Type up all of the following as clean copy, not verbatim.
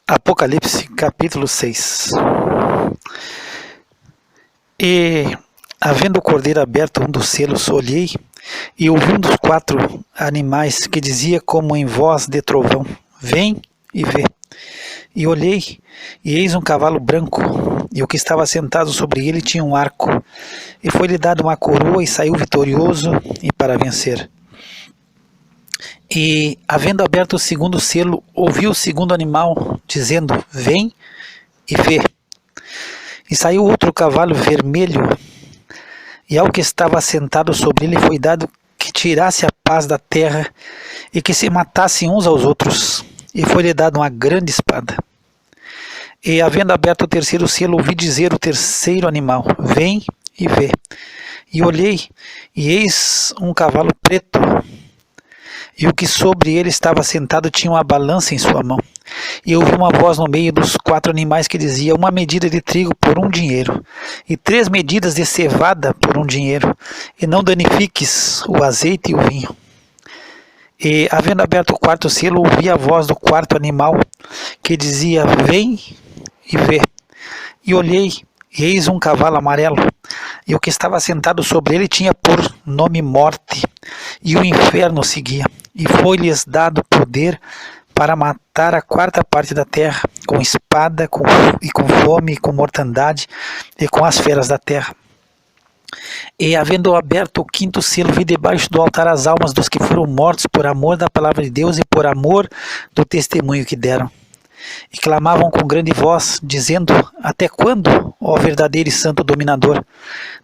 Apocalipse, capítulo 6. E, havendo o cordeiro aberto um dos selos, olhei, e ouvi um dos 4 animais que dizia como em voz de trovão: Vem e vê. E olhei, e eis um cavalo branco, e o que estava sentado sobre ele tinha um arco, e foi-lhe dado uma coroa, e saiu vitorioso e para vencer. E, havendo aberto o segundo selo, ouvi o segundo animal, dizendo: Vem e vê. E saiu outro cavalo vermelho, e ao que estava sentado sobre ele foi dado que tirasse a paz da terra, e que se matassem uns aos outros, e foi-lhe dado uma grande espada. E, havendo aberto o terceiro selo, ouvi dizer o terceiro animal: Vem e vê. E olhei, e eis um cavalo preto, e o que sobre ele estava sentado tinha uma balança em sua mão. E ouvi uma voz no meio dos 4 animais que dizia: Uma medida de trigo por 1 dinheiro, e 3 medidas de cevada por 1 dinheiro, e não danifiques o azeite e o vinho. E, havendo aberto o 4º selo, ouvi a voz do 4º animal, que dizia: Vem e vê. E olhei, e eis um cavalo amarelo, e o que estava sentado sobre ele tinha por nome Morte, e o inferno o seguia, e foi-lhes dado poder para matar a 4ª parte da terra, com espada, com fome, com mortandade, e com as feras da terra. E, havendo aberto o 5º selo, vi debaixo do altar as almas dos que foram mortos por amor da palavra de Deus e por amor do testemunho que deram. E clamavam com grande voz, dizendo: Até quando, ó verdadeiro e santo dominador,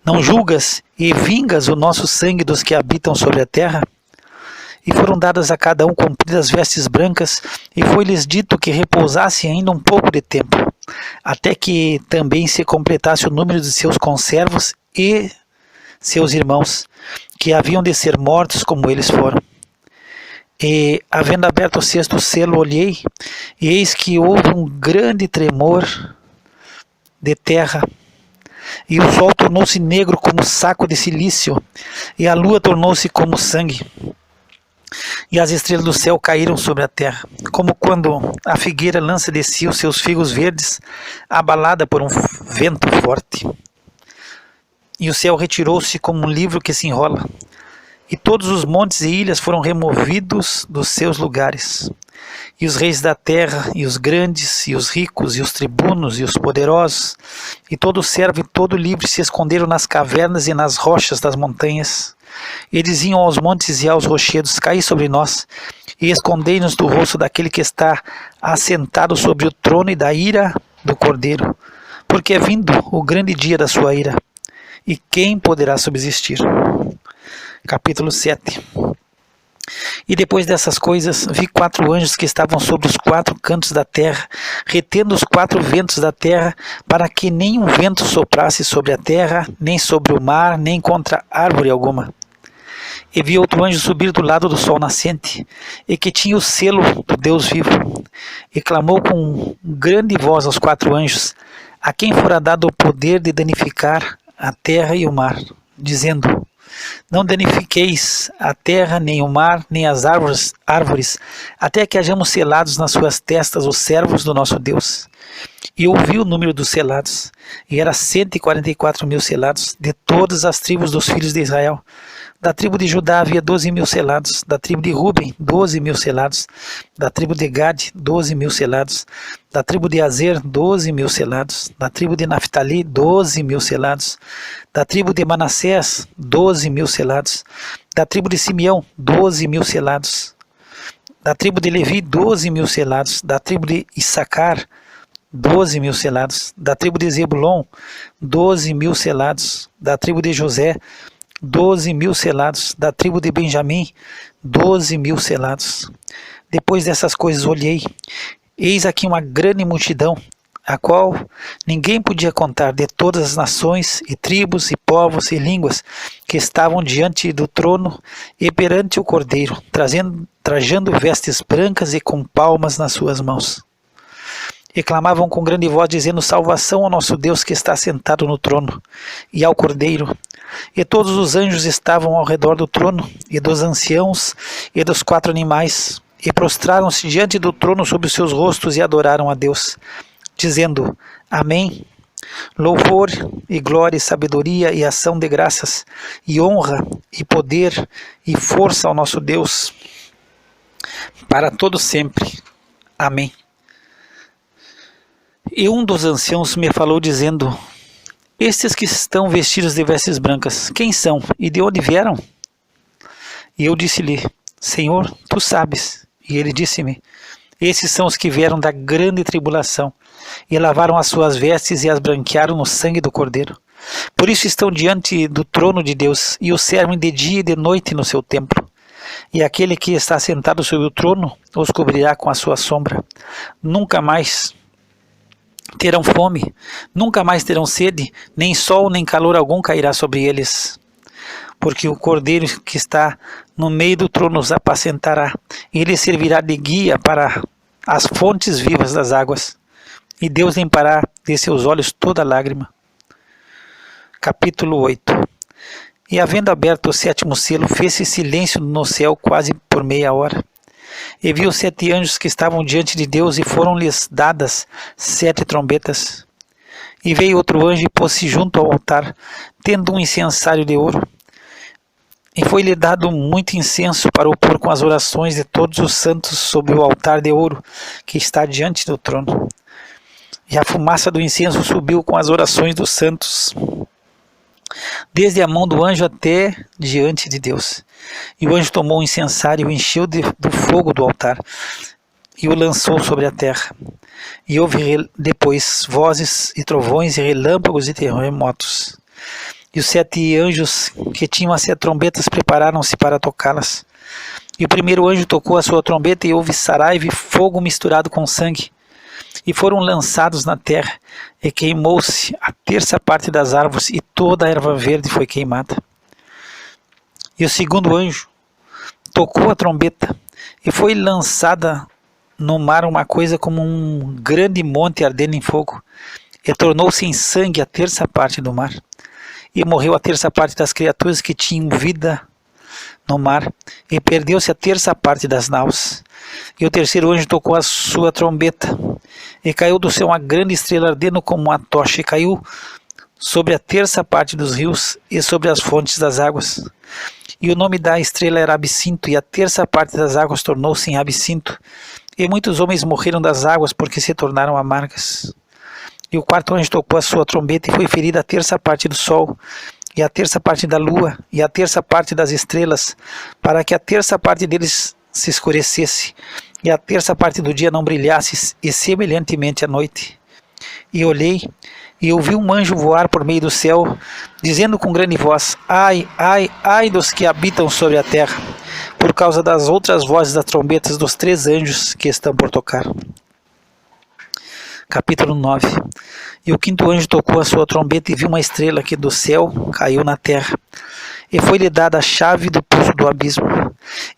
não julgas e vingas o nosso sangue dos que habitam sobre a terra? E foram dadas a cada um compridas vestes brancas, e foi-lhes dito que repousassem ainda um pouco de tempo, até que também se completasse o número de seus conservos e seus irmãos, que haviam de ser mortos como eles foram. E, havendo aberto o 6º selo, olhei, e eis que houve um grande tremor de terra, e o sol tornou-se negro como saco de cilício, e a lua tornou-se como sangue, e as estrelas do céu caíram sobre a terra, como quando a figueira lança de si os seus figos verdes, abalada por um vento forte. E o céu retirou-se como um livro que se enrola, e todos os montes e ilhas foram removidos dos seus lugares. E os reis da terra, e os grandes, e os ricos, e os tribunos, e os poderosos, e todo servo e todo livre se esconderam nas cavernas e nas rochas das montanhas. E diziam aos montes e aos rochedos: Caí sobre nós, e escondei-nos do rosto daquele que está assentado sobre o trono e da ira do Cordeiro, porque é vindo o grande dia da sua ira, e quem poderá subsistir? Capítulo 7. E depois dessas coisas, vi 4 anjos que estavam sobre os 4 cantos da terra, retendo os 4 ventos da terra, para que nenhum vento soprasse sobre a terra, nem sobre o mar, nem contra árvore alguma. E vi outro anjo subir do lado do sol nascente, e que tinha o selo do Deus vivo, e clamou com grande voz aos 4 anjos, a quem fora dado o poder de danificar a terra e o mar, dizendo: Não danifiqueis a terra, nem o mar, nem as árvores, até que hajamos selados nas suas testas os servos do nosso Deus. E ouvi o número dos selados, e era 144.000 selados, de todas as tribos dos filhos de Israel. Da tribo de Judá havia 12.000 selados, da tribo de Ruben 12.000 selados, da tribo de Gade 12.000 selados, da tribo de Azer 12.000 selados, da tribo de Naftali 12.000 selados, da tribo de Manassés 12.000 selados, da tribo de Simeão 12.000 selados, da tribo de Levi 12.000 selados, da tribo de Issacar 12.000 selados, da tribo de Zebulon 12.000 selados, da tribo de José 12.000 selados, da tribo de Benjamim 12.000 selados. Depois dessas coisas olhei, eis aqui uma grande multidão, a qual ninguém podia contar, de todas as nações e tribos e povos e línguas, que estavam diante do trono e perante o Cordeiro, trajando vestes brancas e com palmas nas suas mãos. E clamavam com grande voz, dizendo: Salvação ao nosso Deus que está sentado no trono, e ao Cordeiro. E todos os anjos estavam ao redor do trono, e dos anciãos, e dos 4 animais, e prostraram-se diante do trono sobre os seus rostos e adoraram a Deus, dizendo: Amém. Louvor e glória e sabedoria e ação de graças e honra e poder e força ao nosso Deus para todo sempre. Amém. E um dos anciãos me falou dizendo: Estes que estão vestidos de vestes brancas, quem são e de onde vieram? E eu disse-lhe: Senhor, tu sabes. E ele disse-me: Esses são os que vieram da grande tribulação e lavaram as suas vestes e as branquearam no sangue do Cordeiro. Por isso estão diante do trono de Deus e o servem de dia e de noite no seu templo. E aquele que está sentado sobre o trono os cobrirá com a sua sombra. Nunca mais terão fome, nunca mais terão sede, nem sol nem calor algum cairá sobre eles. Porque o Cordeiro que está no meio do trono os apacentará, e ele servirá de guia para as fontes vivas das águas. E Deus limpará de seus olhos toda lágrima. Capítulo 8. E havendo aberto o sétimo selo, fez-se silêncio no céu quase por meia hora. E viu 7 anjos que estavam diante de Deus, e foram-lhes dadas 7 trombetas. E veio outro anjo e pôs-se junto ao altar, tendo um incensário de ouro. E foi-lhe dado muito incenso para o pôr com as orações de todos os santos sobre o altar de ouro que está diante do trono. E a fumaça do incenso subiu com as orações dos santos, desde a mão do anjo até diante de Deus. E o anjo tomou o incensário e o encheu do fogo do altar, e o lançou sobre a terra. E houve depois vozes e trovões e relâmpagos e terremotos. E os 7 anjos que tinham as 7 trombetas prepararam-se para tocá-las. E o primeiro anjo tocou a sua trombeta, e houve saraiva e fogo misturado com sangue. E foram lançados na terra, e queimou-se a 1/3 parte das árvores, e toda a erva verde foi queimada. E o segundo anjo tocou a trombeta, e foi lançada no mar uma coisa como um grande monte ardendo em fogo, e tornou-se em sangue a 1/3 parte do mar. E morreu a 1/3 parte das criaturas que tinham vida no mar, e perdeu-se a 1/3 parte das naus. E o terceiro anjo tocou a sua trombeta, e caiu do céu uma grande estrela ardendo como uma tocha, e caiu sobre a 1/3 parte dos rios e sobre as fontes das águas. E o nome da estrela era Absinto, e a 1/3 parte das águas tornou-se em absinto, e muitos homens morreram das águas porque se tornaram amargas. E o quarto anjo tocou a sua trombeta, e foi ferida a 1/3 parte do sol, e a 1/3 parte da lua, e a 1/3 parte das estrelas, para que a 1/3 parte deles se escurecesse, e a 1/3 parte do dia não brilhasse, e semelhantemente à noite. E olhei, e ouvi um anjo voar por meio do céu, dizendo com grande voz: Ai, ai, ai dos que habitam sobre a terra, por causa das outras vozes das trombetas dos 3 anjos que estão por tocar. Capítulo 9. E o quinto anjo tocou a sua trombeta, e viu uma estrela que do céu caiu na terra. E foi-lhe dada a chave do poço do abismo.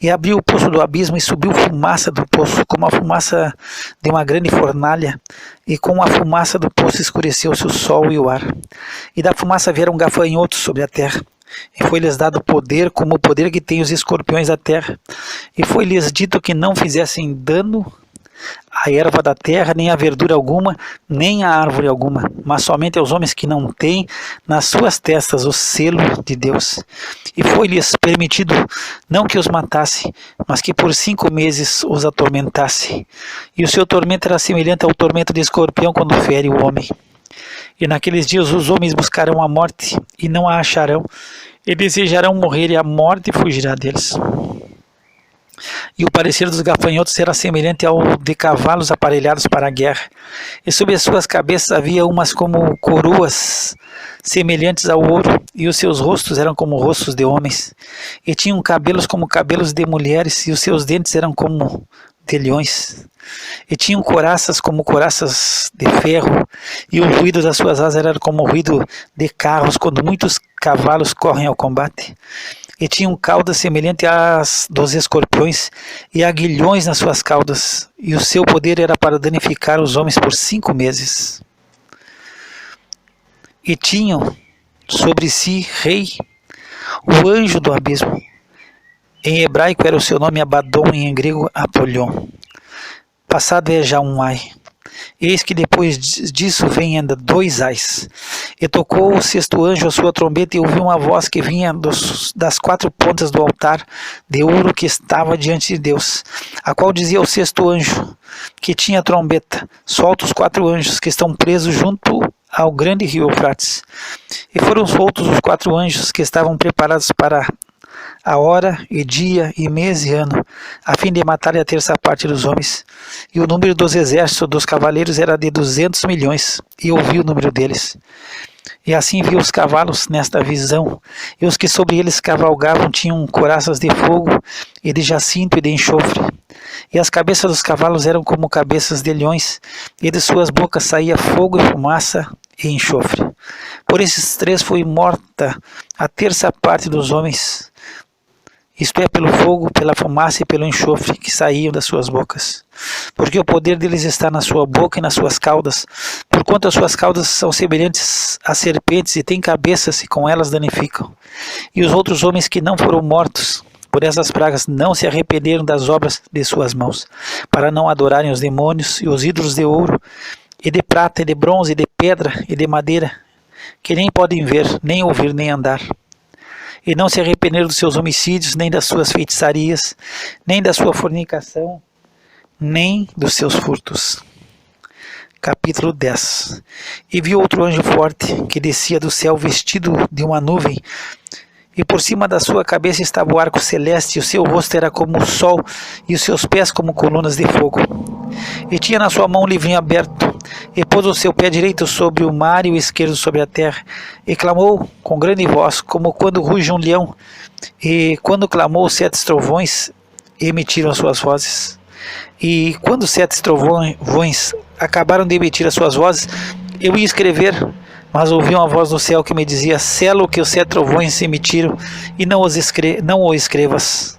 E abriu o poço do abismo, e subiu fumaça do poço, como a fumaça de uma grande fornalha. E com a fumaça do poço escureceu-se o sol e o ar. E da fumaça vieram gafanhotos sobre a terra. E foi-lhes dado poder, como o poder que tem os escorpiões da terra. E foi-lhes dito que não fizessem dano a erva da terra, nem a verdura alguma, nem a árvore alguma, mas somente aos homens que não têm nas suas testas o selo de Deus. E foi-lhes permitido não que os matasse, mas que por 5 meses os atormentasse. E o seu tormento era semelhante ao tormento de escorpião quando fere o homem. E naqueles dias os homens buscarão a morte, e não a acharão, e desejarão morrer, e a morte fugirá deles. E o parecer dos gafanhotos era semelhante ao de cavalos aparelhados para a guerra. E sobre as suas cabeças havia umas como coroas semelhantes ao ouro, e os seus rostos eram como rostos de homens. E tinham cabelos como cabelos de mulheres, e os seus dentes eram como de leões. E tinham coraças como coraças de ferro, e o ruído das suas asas era como o ruído de carros, quando muitos cavalos correm ao combate. E tinham caudas semelhantes às dos escorpiões, e aguilhões nas suas caudas, e o seu poder era para danificar os homens por 5 meses. E tinham sobre si rei, o anjo do abismo, Em hebraico era o seu nome Abaddon e em grego Apolion. Passado é já um ai. Eis que depois disso vem ainda 2 ais. E tocou o sexto anjo a sua trombeta e ouviu uma voz que vinha das 4 pontas do altar de ouro que estava diante de Deus, a qual dizia ao sexto anjo, que tinha a trombeta: solta os 4 anjos que estão presos junto ao grande rio Eufrates. E foram soltos os 4 anjos que estavam preparados para a hora, e dia, e mês, e ano, a fim de matar a terça parte dos homens. E o número dos exércitos dos cavaleiros era de 200 milhões, e ouvi o número deles. E assim vi os cavalos nesta visão, e os que sobre eles cavalgavam tinham couraças de fogo, e de jacinto e de enxofre. E as cabeças dos cavalos eram como cabeças de leões, e de suas bocas saía fogo e fumaça e enxofre. Por esses 3 foi morta a terça parte dos homens, isto é, pelo fogo, pela fumaça e pelo enxofre que saíam das suas bocas. Porque o poder deles está na sua boca e nas suas caudas, porquanto as suas caudas são semelhantes a serpentes e têm cabeças e com elas danificam. E os outros homens que não foram mortos por essas pragas não se arrependeram das obras de suas mãos, para não adorarem os demônios e os ídolos de ouro, e de prata, e de bronze, e de pedra, e de madeira, que nem podem ver, nem ouvir, nem andar. E não se arrependeram dos seus homicídios, nem das suas feitiçarias, nem da sua fornicação, nem dos seus furtos. Capítulo 10. E vi outro anjo forte, que descia do céu vestido de uma nuvem, e por cima da sua cabeça estava o arco celeste, e o seu rosto era como o sol, e os seus pés como colunas de fogo. E tinha na sua mão um livrinho aberto, e pôs o seu pé direito sobre o mar e o esquerdo sobre a terra, e clamou com grande voz, como quando ruge um leão, e quando clamou os 7 trovões, emitiram as suas vozes. E quando os 7 trovões acabaram de emitir as suas vozes, eu ia escrever, mas ouvi uma voz do céu que me dizia: sela o que os 7 trovões emitiram, e não o escrevas.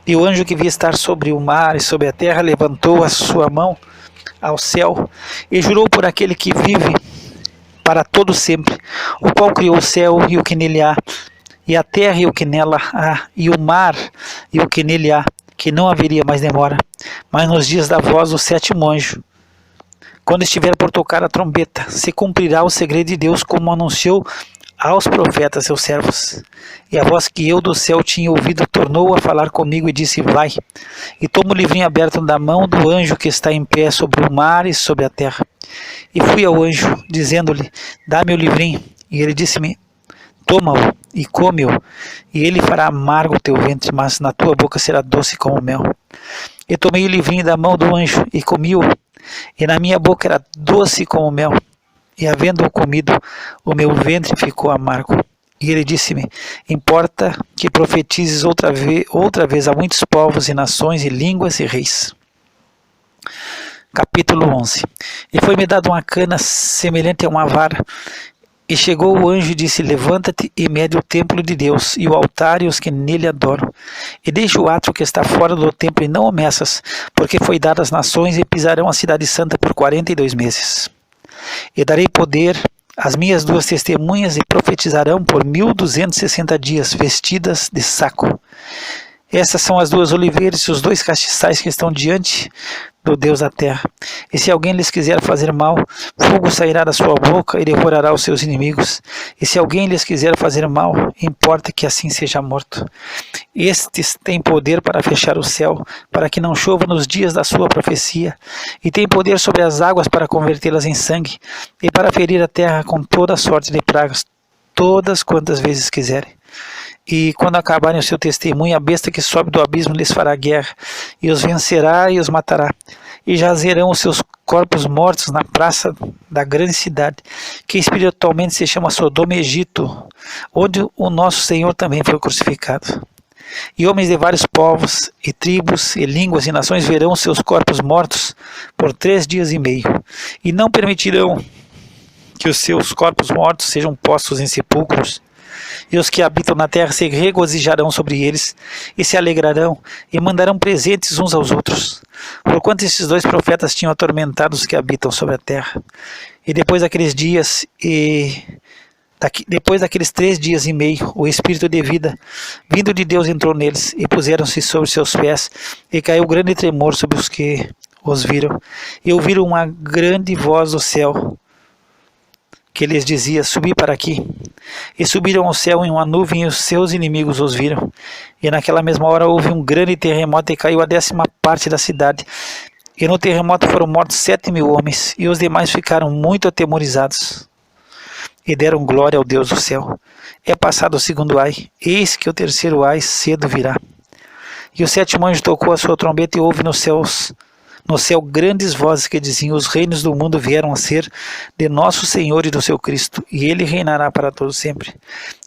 E o anjo que via estar sobre o mar e sobre a terra levantou a sua mão ao céu e jurou por aquele que vive para todo sempre, o qual criou o céu e o que nele há, e a terra e o que nela há, e o mar e o que nele há, que não haveria mais demora, mas nos dias da voz do 7º anjo, quando estiver por tocar a trombeta, se cumprirá o segredo de Deus, como anunciou aos profetas seus servos. E a voz que eu do céu tinha ouvido tornou a falar comigo e disse: vai, e toma o livrinho aberto da mão do anjo que está em pé sobre o mar e sobre a terra. E fui ao anjo, dizendo-lhe: dá-me o livrinho. E ele disse-me: toma-o e come-o, e ele fará amargo o teu ventre, mas na tua boca será doce como mel. E tomei o livrinho da mão do anjo e comi-o, e na minha boca era doce como mel. E havendo-o comido, o meu ventre ficou amargo. E ele disse-me: importa que profetizes outra vez a muitos povos e nações e línguas e reis. Capítulo 11. E foi-me dado uma cana semelhante a uma vara. E chegou o anjo e disse: levanta-te e mede o templo de Deus, e o altar e os que nele adoram. E deixa o átrio que está fora do templo e não o meças, porque foi dado às nações e pisarão a cidade santa por 42 meses. E darei poder às minhas 2 testemunhas e profetizarão por 1260 dias, vestidas de saco. Essas são as 2 oliveiras e os 2 castiçais que estão diante do Deus da terra. E se alguém lhes quiser fazer mal, fogo sairá da sua boca e devorará os seus inimigos. E se alguém lhes quiser fazer mal, importa que assim seja morto. Estes têm poder para fechar o céu, para que não chova nos dias da sua profecia, e têm poder sobre as águas para convertê-las em sangue, e para ferir a terra com toda sorte de pragas, todas quantas vezes quiserem. E quando acabarem o seu testemunho, a besta que sobe do abismo lhes fará guerra, e os vencerá e os matará. E jazerão os seus corpos mortos na praça da grande cidade, que espiritualmente se chama Sodoma e Egito, onde o nosso Senhor também foi crucificado. E homens de vários povos, e tribos, e línguas, e nações verão os seus corpos mortos por 3 dias e meio, e não permitirão que os seus corpos mortos sejam postos em sepulcros. E os que habitam na terra se regozijarão sobre eles, e se alegrarão, e mandarão presentes uns aos outros, porquanto esses 2 profetas tinham atormentado os que habitam sobre a terra. E depois daqueles dias, e Depois daqueles 3 dias e meio, o Espírito de vida, vindo de Deus, entrou neles, e puseram-se sobre seus pés, e caiu grande tremor sobre os que os viram, e ouviram uma grande voz do céu, que lhes dizia: subi para aqui. E subiram ao céu em uma nuvem, e os seus inimigos os viram. E naquela mesma hora houve um grande terremoto, e caiu a 10ª parte da cidade. E no terremoto foram mortos 7.000 homens, e os demais ficaram muito atemorizados, e deram glória ao Deus do céu. É passado o segundo ai, eis que o terceiro ai cedo virá. E o 7º anjo tocou a sua trombeta, e houve no céu grandes vozes que diziam: os reinos do mundo vieram a ser de nosso Senhor e do seu Cristo, e ele reinará para todo sempre.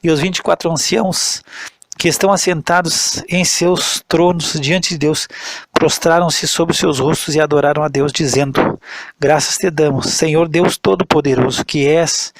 E os 24 anciãos que estão assentados em seus tronos diante de Deus, prostraram-se sobre seus rostos e adoraram a Deus, dizendo: graças te damos, Senhor Deus Todo-Poderoso, que és,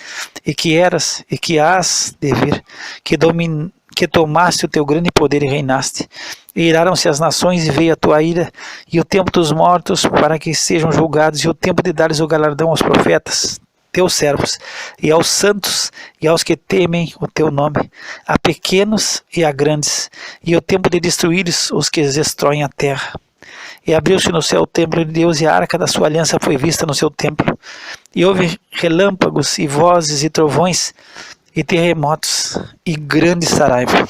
e que eras, e que hás de vir, que tomaste o teu grande poder e reinaste. E iraram-se as nações, e veio a tua ira, e o tempo dos mortos, para que sejam julgados, e o tempo de dar-lhes o galardão aos profetas, teus servos, e aos santos, e aos que temem o teu nome, a pequenos e a grandes, e o tempo de destruíres os que destroem a terra. E abriu-se no céu o templo de Deus, e a arca da sua aliança foi vista no seu templo. E houve relâmpagos, e vozes, e trovões, e terremotos, e grande saraiva.